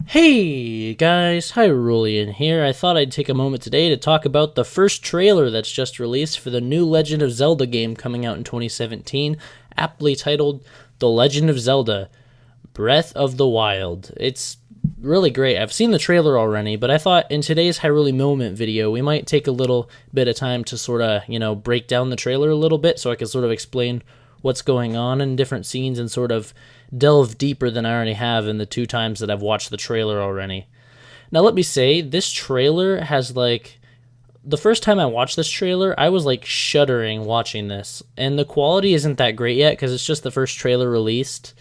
Hey guys, Hyrulian here. I thought I'd take a moment today to talk about the first trailer that's just released for the new Legend of Zelda game coming out in 2017, aptly titled The Legend of Zelda Breath of the Wild. It's really great. I've seen the trailer already, but I thought in today's Hyrule Moment video, we might take a little bit of time to sort of, break down the trailer a little bit so I can sort of explain what's going on in different scenes and sort of delve deeper than I already have in the two times that I've watched the trailer already. Now, let me say, this trailer has the first time I watched this trailer, I was shuddering watching this, and the quality isn't that great yet because it's just the first trailer released.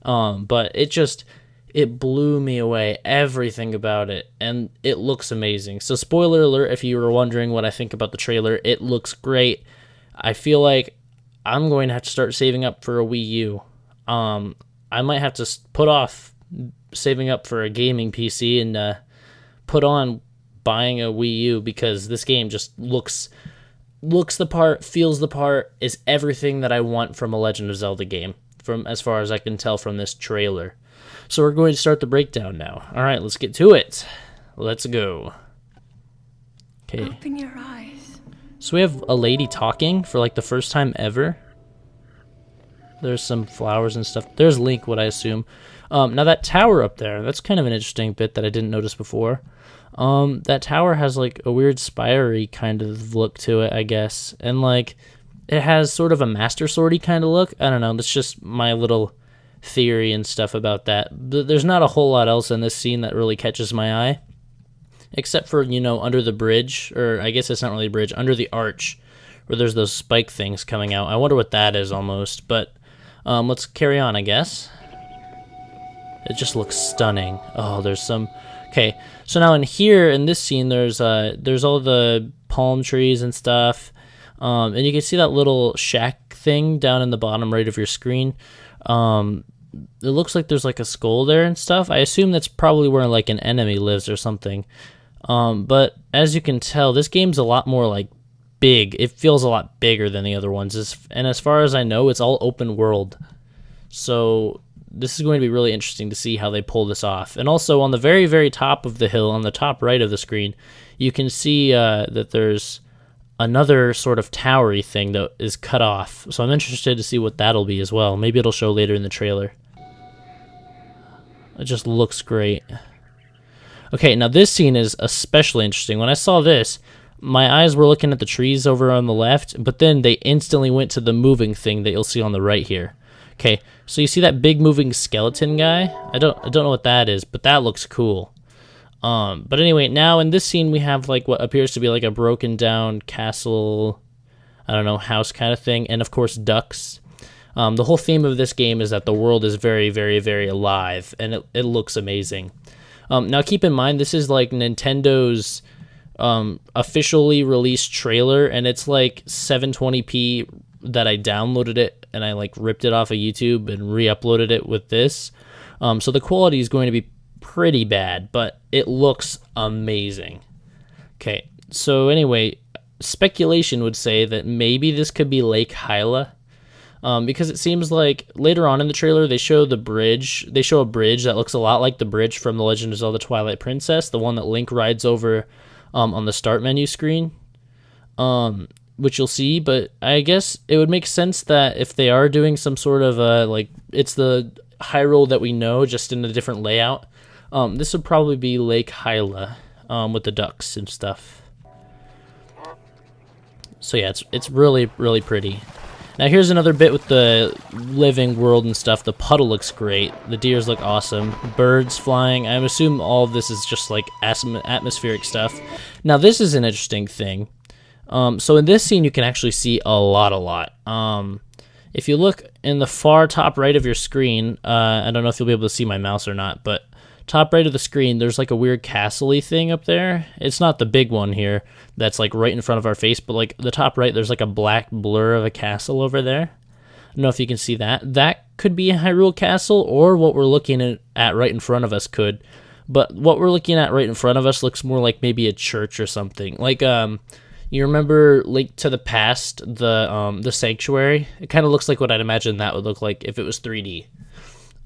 But it blew me away, everything about it, and it looks amazing. So, spoiler alert, if you were wondering what I think about the trailer, it looks great. I feel like I'm going to have to start saving up for a Wii U. I might have to put off saving up for a gaming PC and put on buying a Wii U because this game just looks the part, feels the part, is everything that I want from a Legend of Zelda game, from as far as I can tell from this trailer. So we're going to start the breakdown now. All right, let's get to it. Let's go. Okay. Open your eyes. So we have a lady talking for the first time ever. There's some flowers and stuff. There's Link, what I assume. Now that tower up there, that's kind of an interesting bit that I didn't notice before. That tower has a weird spire-y kind of look to it, I guess. And it has sort of a Master Sword-y kind of look. I don't know, that's just my little theory and stuff about that. There's not a whole lot else in this scene that really catches my eye. Except for, under the bridge, or I guess it's not really a bridge, under the arch, where there's those spike things coming out. I wonder what that is almost, but let's carry on, I guess. It just looks stunning. Oh, there's some... Okay, so now in this scene, there's all the palm trees and stuff, and you can see that little shack thing down in the bottom right of your screen. It looks like there's a skull there and stuff. I assume that's probably where an enemy lives or something. But as you can tell, this game's a lot more big. It feels a lot bigger than the other ones. And as far as I know, it's all open world. So this is going to be really interesting to see how they pull this off. And also on the very, very top of the hill, on the top right of the screen, you can see that there's another sort of towery thing that is cut off. So I'm interested to see what that'll be as well. Maybe it'll show later in the trailer. It just looks great. Okay, now this scene is especially interesting. When I saw this, my eyes were looking at the trees over on the left, but then they instantly went to the moving thing that you'll see on the right here. Okay, so you see that big moving skeleton guy? I don't know what that is, but that looks cool. But anyway, now in this scene we have what appears to be a broken down castle, I don't know, house kind of thing, and of course ducks. The whole theme of this game is that the world is very, very, very alive, and it looks amazing. Now keep in mind, this is Nintendo's officially released trailer, and it's 720p that I downloaded it, and I ripped it off of YouTube and re-uploaded it with this. So the quality is going to be pretty bad, but it looks amazing. Okay, so anyway, speculation would say that maybe this could be Lake Hyla. Because it seems like later on in the trailer they show the bridge. They show a bridge that looks a lot like the bridge from The Legend of Zelda Twilight Princess, the one that Link rides over on the start menu screen, which you'll see. But I guess it would make sense that if they are doing some sort of it's the Hyrule that we know, just in a different layout, this would probably be Lake Hyla with the ducks and stuff. So yeah, it's really, really pretty. Now here's another bit with the living world and stuff. The puddle looks great. The deers look awesome. Birds flying. I assume all of this is just atmospheric stuff. Now this is an interesting thing. So in this scene you can actually see a lot. If you look in the far top right of your screen, I don't know if you'll be able to see my mouse or not, but top right of the screen, there's a weird castle-y thing up there. It's not the big one here that's right in front of our face, but the top right, there's a black blur of a castle over there. I don't know if you can see that. That could be a Hyrule Castle, or what we're looking at right in front of us could. But what we're looking at right in front of us looks more like maybe a church or something. You remember Link to the Past, the Sanctuary? It kind of looks like what I'd imagine that would look like if it was 3D.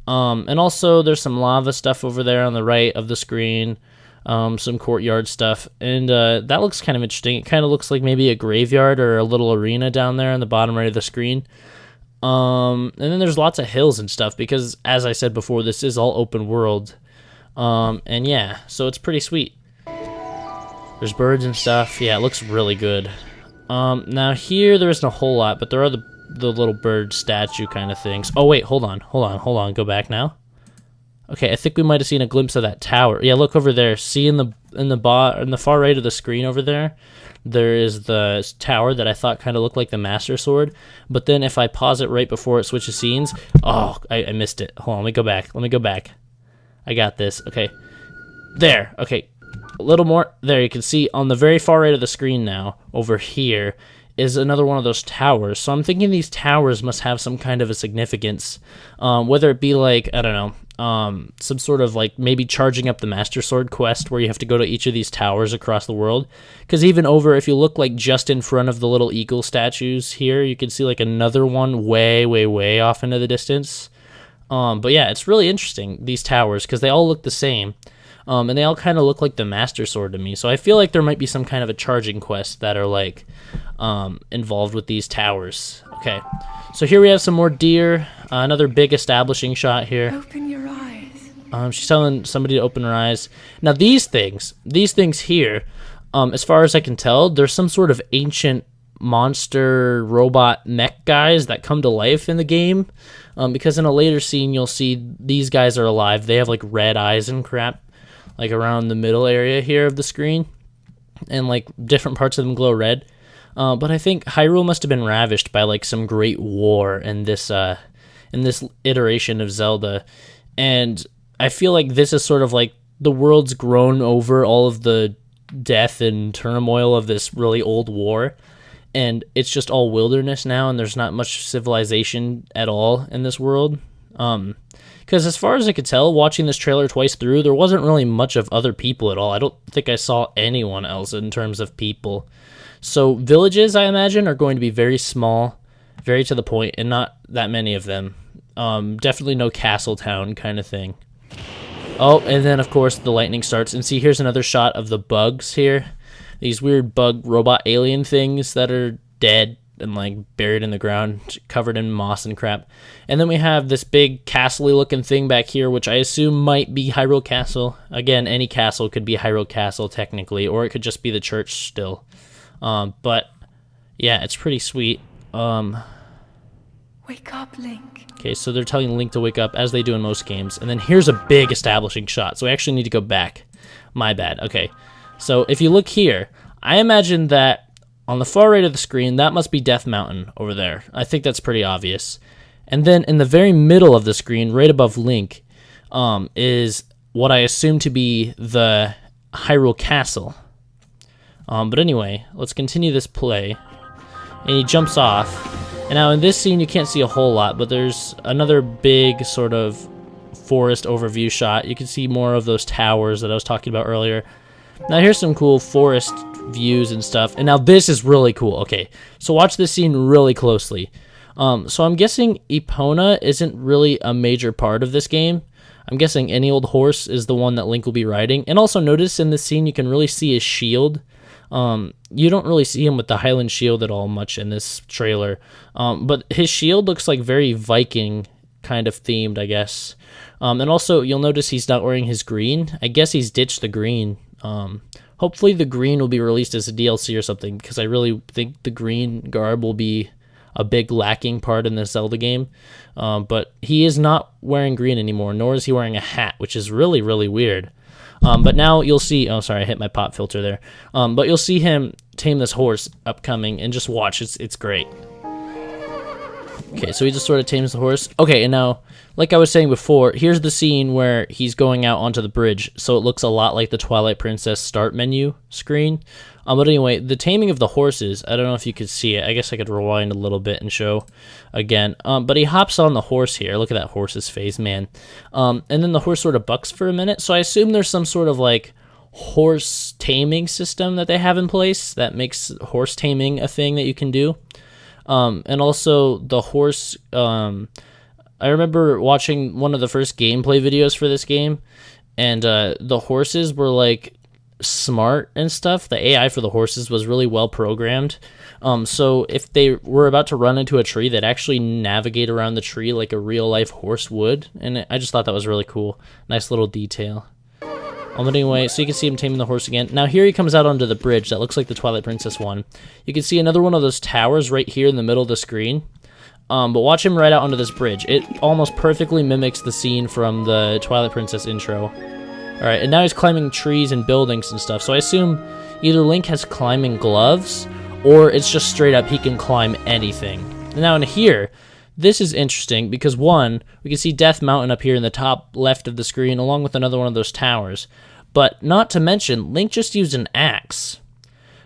And also there's some lava stuff over there on the right of the screen, some courtyard stuff, and that looks kind of interesting. It kind of looks like maybe a graveyard or a little arena down there on the bottom right of the screen. And then there's lots of hills and stuff because, as I said before, this is all open world. And yeah, so it's pretty sweet. There's birds and stuff. Yeah, it looks really good. Now here there isn't a whole lot, but there are the little bird statue kind of things. Oh wait, hold on. Go back now. Okay, I think we might have seen a glimpse of that tower. Yeah, look over there. See in the far right of the screen over there, there is the tower that I thought kind of looked like the Master Sword. But then if I pause it right before it switches scenes, oh, I missed it. Hold on, let me go back. I got this. Okay, there. Okay, a little more. There, you can see on the very far right of the screen now, over here, is another one of those towers. So I'm thinking these towers must have some kind of a significance, whether it be like, I don't know, some sort of like maybe charging up the Master Sword quest where you have to go to each of these towers across the world. Because even over, if you look like just in front of the little eagle statues here, you can see like another one way off into the distance. But yeah, it's really interesting, these towers, because they all look the same. And they all kind of look like the Master Sword to me. So I feel like there might be some kind of a charging quest that are like involved with these towers. Okay, so here we have some more deer. Another big establishing shot here. Open your eyes. She's telling somebody to open her eyes. Now these things here, as far as I can tell, there's some sort of ancient monster robot mech guys that come to life in the game. Because in a later scene you'll see these guys are alive. They have like red eyes and crap, like around the middle area here of the screen, and like different parts of them glow red. But I think Hyrule must have been ravished by like some great war in this iteration of Zelda, and I feel like this is sort of like the world's grown over all of the death and turmoil of this really old war, and it's just all wilderness now, and there's not much civilization at all in this world. Because as far as I could tell, watching this trailer twice through, there wasn't really much of other people at all. I don't think I saw anyone else in terms of people. So villages, I imagine, are going to be very small, very to the point, and not that many of them. Definitely no castle town kind of thing. Oh, and then, of course, the lightning starts. And see, here's another shot of the bugs here. These weird bug robot alien things that are dead and like buried in the ground, covered in moss and crap. And then we have this big castle-y looking thing back here, which I assume might be Hyrule Castle. Again, any castle could be Hyrule Castle technically, or it could just be the church still. But yeah, it's pretty sweet. Wake up, Link. Okay, so they're telling Link to wake up, as they do in most games. And then here's a big establishing shot, so I actually need to go back. My bad. Okay, so if you look here, I imagine that on the far right of the screen, that must be Death Mountain over there. I think that's pretty obvious. And then in the very middle of the screen, right above Link, is what I assume to be the Hyrule Castle. But anyway, let's continue this play. And he jumps off. And now in this scene, you can't see a whole lot, but there's another big sort of forest overview shot. You can see more of those towers that I was talking about earlier. Now here's some cool forest views and stuff. And now this is really cool. Okay, so watch this scene really closely. So I'm guessing Epona isn't really a major part of this game. I'm guessing any old horse is the one that Link will be riding. And also notice in this scene you can really see his shield. You don't really see him with the Highland shield at all much in this trailer. But his shield looks like very Viking kind of themed, I guess. And also you'll notice he's not wearing his green. I guess he's ditched the green. Hopefully the green will be released as a DLC or something, because I really think the green garb will be a big lacking part in the Zelda game. But he is not wearing green anymore, nor is he wearing a hat, which is really, really weird. But now you'll see, oh sorry, I hit my pop filter there. But you'll see him tame this horse upcoming, and just watch, it's great. Okay, so he just sort of tames the horse. Okay, and now, like I was saying before, here's the scene where he's going out onto the bridge, so it looks a lot like the Twilight Princess start menu screen. But anyway, the taming of the horses, I don't know if you could see it. I guess I could rewind a little bit and show again. But he hops on the horse here. Look at that horse's face, man. And then the horse sort of bucks for a minute, so I assume there's some sort of like horse taming system that they have in place that makes horse taming a thing that you can do. And also the horse I remember watching one of the first gameplay videos for this game, and the horses were like smart and stuff. The AI for the horses was really well programmed. So if they were about to run into a tree, they'd actually navigate around the tree like a real life horse would. And I just thought that was really cool. Nice little detail. But anyway, so you can see him taming the horse again. Now here he comes out onto the bridge that looks like the Twilight Princess one. You can see another one of those towers right here in the middle of the screen. But watch him right out onto this bridge. It almost perfectly mimics the scene from the Twilight Princess intro. Alright, and now he's climbing trees and buildings and stuff. So I assume either Link has climbing gloves, or it's just straight up he can climb anything. Now in here, this is interesting because one, we can see Death Mountain up here in the top left of the screen along with another one of those towers. But not to mention, Link just used an axe.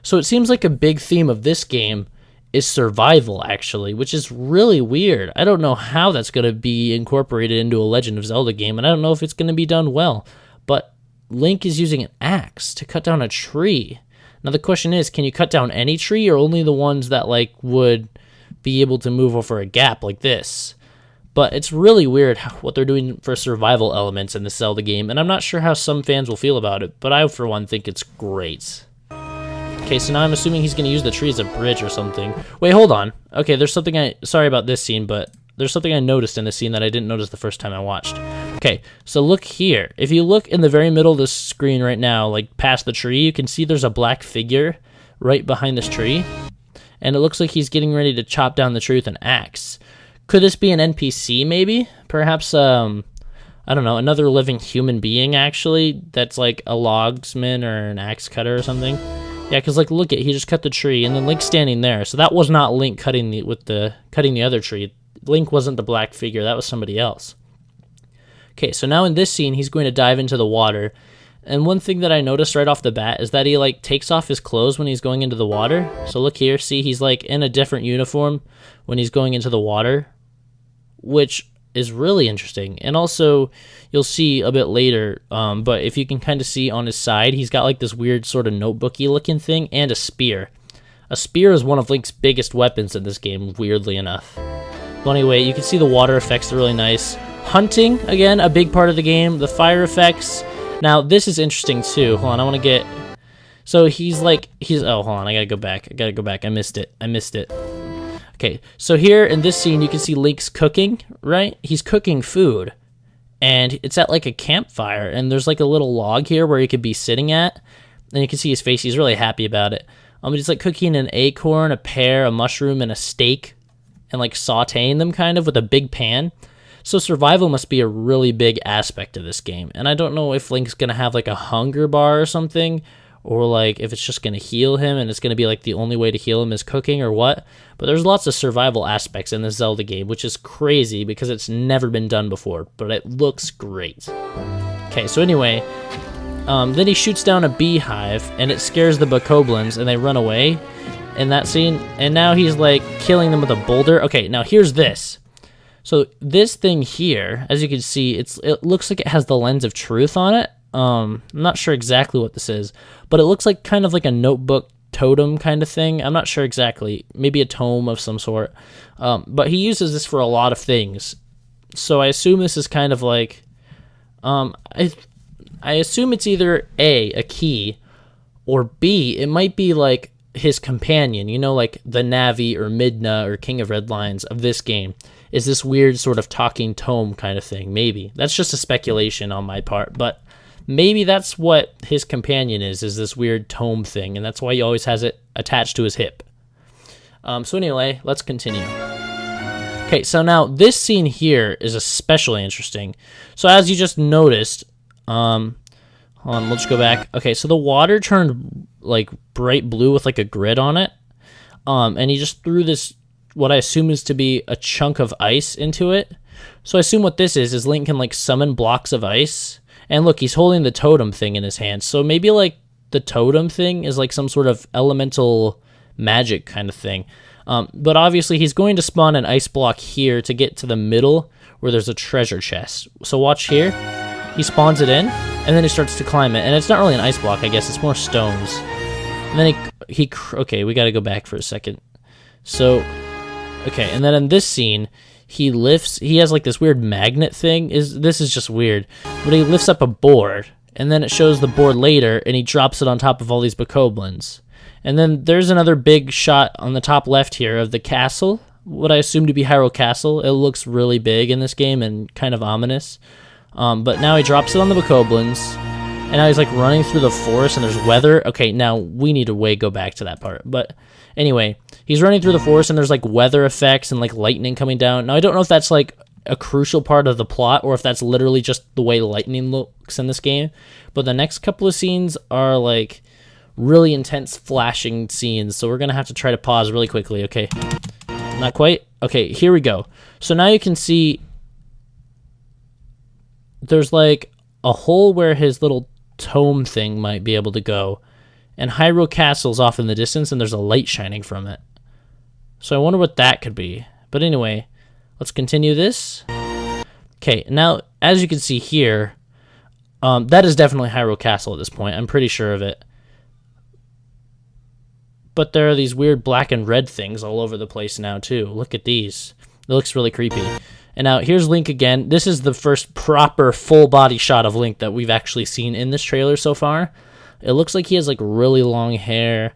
So it seems like a big theme of this game is survival, actually, which is really weird. I don't know how that's going to be incorporated into a Legend of Zelda game, and I don't know if it's going to be done well. But Link is using an axe to cut down a tree. Now the question is, can you cut down any tree or only the ones that like would be able to move over a gap like this? But it's really weird what they're doing for survival elements in the Zelda game, and I'm not sure how some fans will feel about it, but I for one think it's great. Okay, so now I'm assuming he's going to use the tree as a bridge or something. Wait, hold on. Okay, there's something sorry about this scene, but there's something I noticed in this scene that I didn't notice the first time I watched. Okay, so look here. If you look in the very middle of the screen right now, like past the tree, you can see there's a black figure right behind this tree. And it looks like he's getting ready to chop down the tree with an axe. Could this be an NPC, maybe? Perhaps, I don't know, another living human being, actually, that's like a logsman or an axe cutter or something. Yeah, because, like, look he just cut the tree, and then Link's standing there. So that was not Link cutting the other tree. Link wasn't the black figure. That was somebody else. Okay, so now in this scene, he's going to dive into the water. And one thing that I noticed right off the bat is that he, like, takes off his clothes when he's going into the water. So look here, see, he's, like, in a different uniform when he's going into the water, which is really interesting. And also, you'll see a bit later, but if you can kind of see on his side, he's got, like, this weird sort of notebooky looking thing and a spear. A spear is one of Link's biggest weapons in this game, weirdly enough. But anyway, you can see the water effects are really nice. Hunting, again, a big part of the game. The fire effects. Now, this is interesting, too. Hold on, I want to get... So, oh, hold on, I gotta go back. I missed it. Okay, so here in this scene, you can see Link's cooking, right? He's cooking food. And it's at, like, a campfire. And there's, like, a little log here where he could be sitting at. And you can see his face. He's really happy about it. He's, like, cooking an acorn, a pear, a mushroom, and a steak. And, like, sauteing them, kind of, with a big pan. So survival must be a really big aspect of this game. And I don't know if Link's going to have like a hunger bar or something, or like if it's just going to heal him and it's going to be like the only way to heal him is cooking or what. But there's lots of survival aspects in this Zelda game, which is crazy because it's never been done before, but it looks great. Okay, so anyway, then he shoots down a beehive and it scares the bokoblins and they run away in that scene. And now he's like killing them with a boulder. Okay, now here's this. So this thing here, as you can see, it looks like it has the lens of truth on it. I'm not sure exactly what this is, but it looks like kind of like a notebook totem kind of thing. I'm not sure exactly. Maybe a tome of some sort. But he uses this for a lot of things. So I assume this is kind of like... I assume it's either A, a key, or B, it might be like his companion, you know, like the Navi or Midna or King of Red Lions of this game. Is this weird sort of talking tome kind of thing? Maybe. That's just a speculation on my part, but maybe that's what his companion is this weird tome thing, and that's why he always has it attached to his hip. So anyway, let's continue. Okay, so now this scene here is especially interesting. So as you just noticed, hold on, let's go back. Okay, so the water turned like bright blue with like a grid on it, and he just threw this, what I assume is to be a chunk of ice into it. So I assume what this is Link can like summon blocks of ice. And look, he's holding the totem thing in his hand. So maybe like the totem thing is like some sort of elemental magic kind of thing. But obviously he's going to spawn an ice block here to get to the middle where there's a treasure chest. So watch here. He spawns it in and then he starts to climb it. And it's not really an ice block, I guess. It's more stones. And then okay, we got to go back for a second. So... Okay, and then in this scene, he has like this weird magnet thing. This is just weird. But he lifts up a board, and then it shows the board later, and he drops it on top of all these bokoblins. And then there's another big shot on the top left here of the castle, what I assume to be Hyrule Castle. It looks really big in this game and kind of ominous. But now he drops it on the bokoblins, and now he's like running through the forest, and there's weather. Okay, now we need to go back to that part. But anyway, he's running through the forest, and there's like weather effects and like lightning coming down. Now I don't know if that's like a crucial part of the plot or if that's literally just the way lightning looks in this game. But the next couple of scenes are like really intense flashing scenes, so we're gonna have to try to pause really quickly. Okay, not quite. Okay, here we go. So now you can see there's like a hole where his little tome thing might be able to go, and Hyrule Castle's off in the distance, and there's a light shining from it. So I wonder what that could be. But anyway, let's continue this. Okay, now as you can see here, that is definitely Hyrule Castle at this point. I'm pretty sure of it. But there are these weird black and red things all over the place now too. Look at these. It looks really creepy. And now here's Link again. This is the first proper full body shot of Link that we've actually seen in this trailer so far. It looks like he has like really long hair.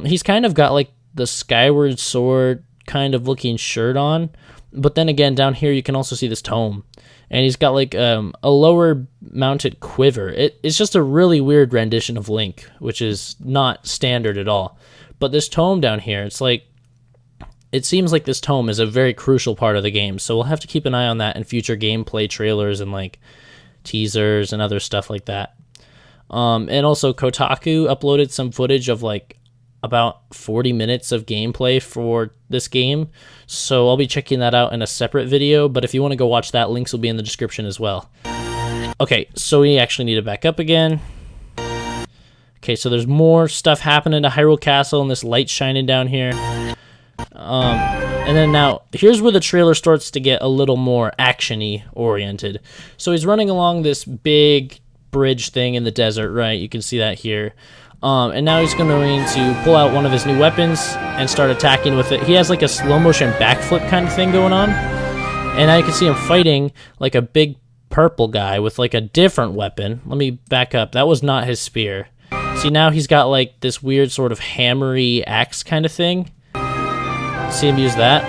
He's kind of got like the Skyward Sword kind of looking shirt on. But then again, down here you can also see this tome. And he's got like a lower mounted quiver. It's just a really weird rendition of Link, which is not standard at all. But this tome down here, it seems like this tome is a very crucial part of the game. So we'll have to keep an eye on that in future gameplay trailers and like teasers and other stuff like that. And also Kotaku uploaded some footage of like about 40 minutes of gameplay for this game. So I'll be checking that out in a separate video. But if you want to go watch that, links will be in the description as well. Okay, so we actually need to back up again. Okay, so there's more stuff happening to Hyrule Castle and this light shining down here. And then now, here's where the trailer starts to get a little more action-y oriented. So he's running along this big bridge thing in the desert, right? You can see that here. And now he's going to pull out one of his new weapons and start attacking with it. He has like a slow-motion backflip kind of thing going on. And now you can see him fighting like a big purple guy with like a different weapon. Let me back up. That was not his spear. See, now he's got like this weird sort of hammery axe kind of thing. See him use that.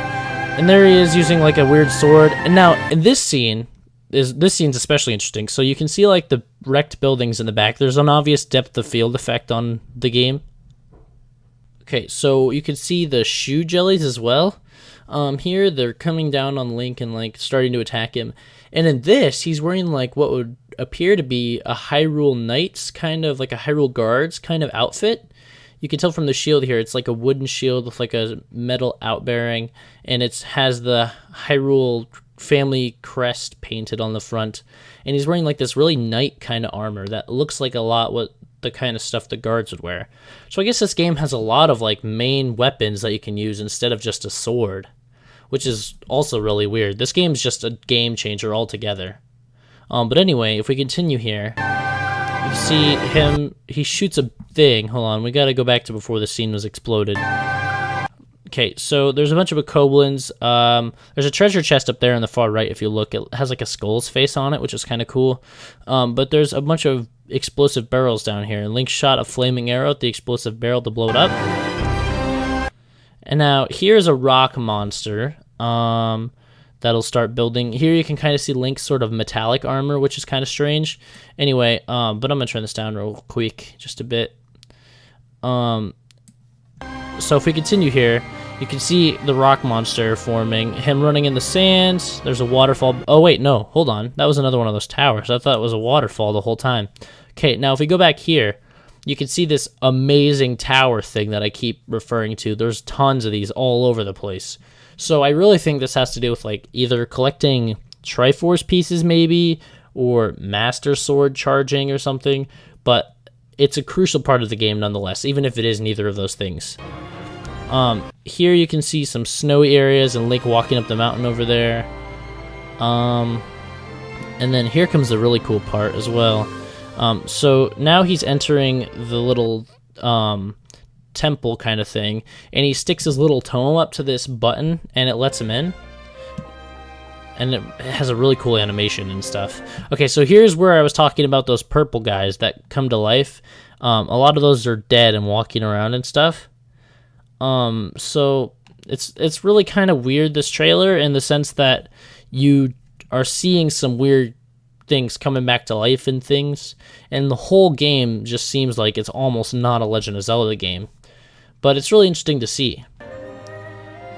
And there he is using like a weird sword. And now in this scene's especially interesting. So you can see like the wrecked buildings in the back. There's an obvious depth of field effect on the game. Okay, so you can see the shoe jellies as well. Here they're coming down on Link and like starting to attack him. And in this, he's wearing like what would appear to be a Hyrule Knights, kind of like a Hyrule Guards kind of outfit. You can tell from the shield here, it's like a wooden shield with like a metal outbearing, and it has the Hyrule family crest painted on the front. And he's wearing like this really knight kind of armor that looks like a lot what the kind of stuff the guards would wear. So I guess this game has a lot of like main weapons that you can use instead of just a sword, which is also really weird. This game's just a game changer altogether. But anyway, if we continue here, you see him, he shoots a thing. Hold on, we gotta go back to before the scene was exploded. Okay, so there's a bunch of bokoblins. There's a treasure chest up there on the far right if you look. It has like a skull's face on it, which is kind of cool. But there's a bunch of explosive barrels down here. Link shot a flaming arrow at the explosive barrel to blow it up. And now here's a rock monster. That'll start building. Here you can kind of see Link's sort of metallic armor, which is kind of strange. Anyway, but I'm going to turn this down real quick, just a bit. So if we continue here, you can see the rock monster forming, him running in the sand. There's a waterfall. Oh, wait, no, hold on. That was another one of those towers. I thought it was a waterfall the whole time. Okay, now if we go back here, you can see this amazing tower thing that I keep referring to. There's tons of these all over the place. So I really think this has to do with like either collecting Triforce pieces maybe, or Master Sword charging or something, but it's a crucial part of the game nonetheless, even if it is neither of those things. Here you can see some snowy areas and Link walking up the mountain over there. And then here comes the really cool part as well. So now he's entering the little temple kind of thing, and he sticks his little tome up to this button and it lets him in. and it has a really cool animation and stuff. Okay, so here's where I was talking about those purple guys that come to life. A lot of those are dead and walking around and stuff. So it's really kind of weird, this trailer, in the sense that you are seeing some weird things coming back to life and things, and the whole game just seems like it's almost not a Legend of Zelda game. But it's really interesting to see.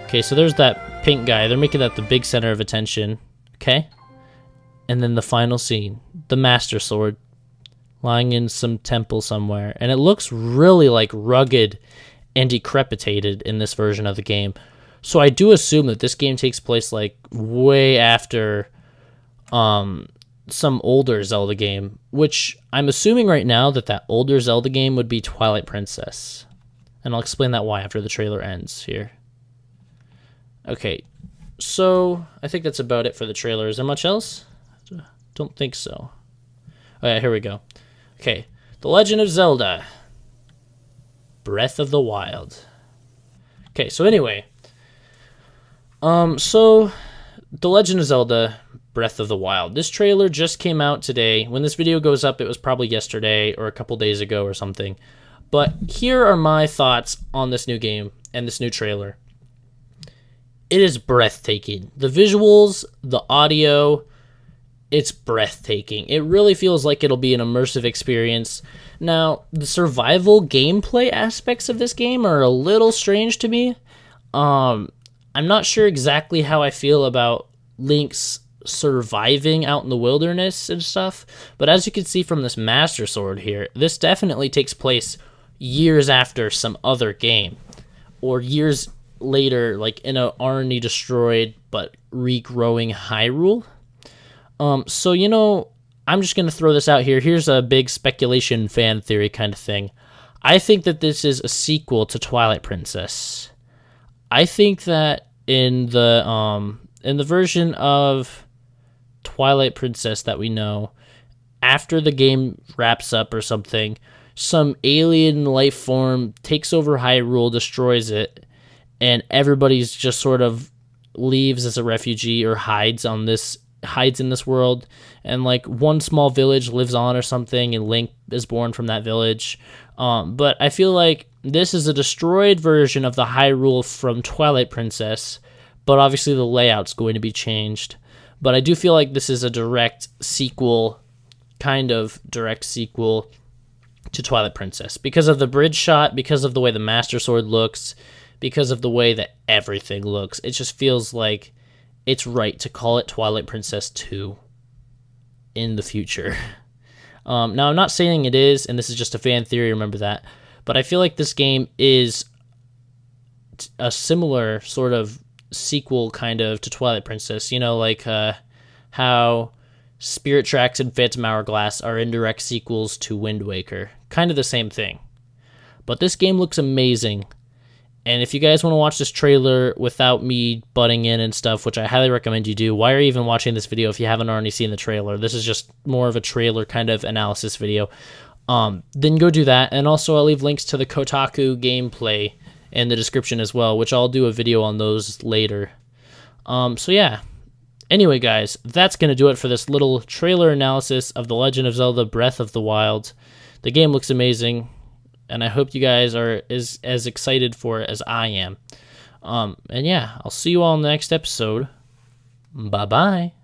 Okay, so there's that pink guy. They're making that the big center of attention. Okay? And then the final scene. The Master Sword lying in some temple somewhere. And it looks really like rugged and decrepitated in this version of the game. So I do assume that this game takes place like way after some older Zelda game, which I'm assuming right now that older Zelda game would be Twilight Princess. And I'll explain that why after the trailer ends here. Okay, so I think that's about it for the trailer. Is there much else? Don't think so. Oh yeah, here we go. Okay, The Legend of Zelda, Breath of the Wild. Okay, so anyway, so The Legend of Zelda, Breath of the Wild. This trailer just came out today. When this video goes up, it was probably yesterday or a couple days ago or something. But here are my thoughts on this new game and this new trailer. It is breathtaking. The visuals, the audio, it's breathtaking. It really feels like it'll be an immersive experience. Now, the survival gameplay aspects of this game are a little strange to me. I'm not sure exactly how I feel about Link's surviving out in the wilderness and stuff, but as you can see from this Master Sword here, this definitely takes place years after some other game, or years later, like in a already destroyed but regrowing Hyrule. So, you know, I'm just going to throw this out here. Here's a big speculation fan theory kind of thing. I think that this is a sequel to Twilight Princess. I think that in the version of Twilight Princess that we know, after the game wraps up or something, some alien life form takes over Hyrule, destroys it, and everybody's just sort of leaves as a refugee or hides in this world, and like one small village lives on or something, and Link is born from that village. But I feel like this is a destroyed version of the Hyrule from Twilight Princess, but obviously the layout's going to be changed. But I do feel like this is a direct sequel to Twilight Princess, because of the bridge shot, because of the way the Master Sword looks, because of the way that everything looks. It just feels like it's right to call it Twilight Princess 2 in the future. Now, I'm not saying it is, and this is just a fan theory, remember that, but I feel like this game is a similar sort of sequel kind of to Twilight Princess, you know, like how Spirit Tracks and Phantom Hourglass are indirect sequels to Wind Waker. Kind of the same thing. But this game looks amazing. And if you guys want to watch this trailer without me butting in and stuff, which I highly recommend you do, why are you even watching this video if you haven't already seen the trailer? This is just more of a trailer kind of analysis video. Then go do that. And also I'll leave links to the Kotaku gameplay in the description as well, which I'll do a video on those later. So yeah. Anyway, guys, that's going to do it for this little trailer analysis of The Legend of Zelda Breath of the Wild. The game looks amazing, and I hope you guys are as excited for it as I am. And yeah, I'll see you all in the next episode. Bye-bye.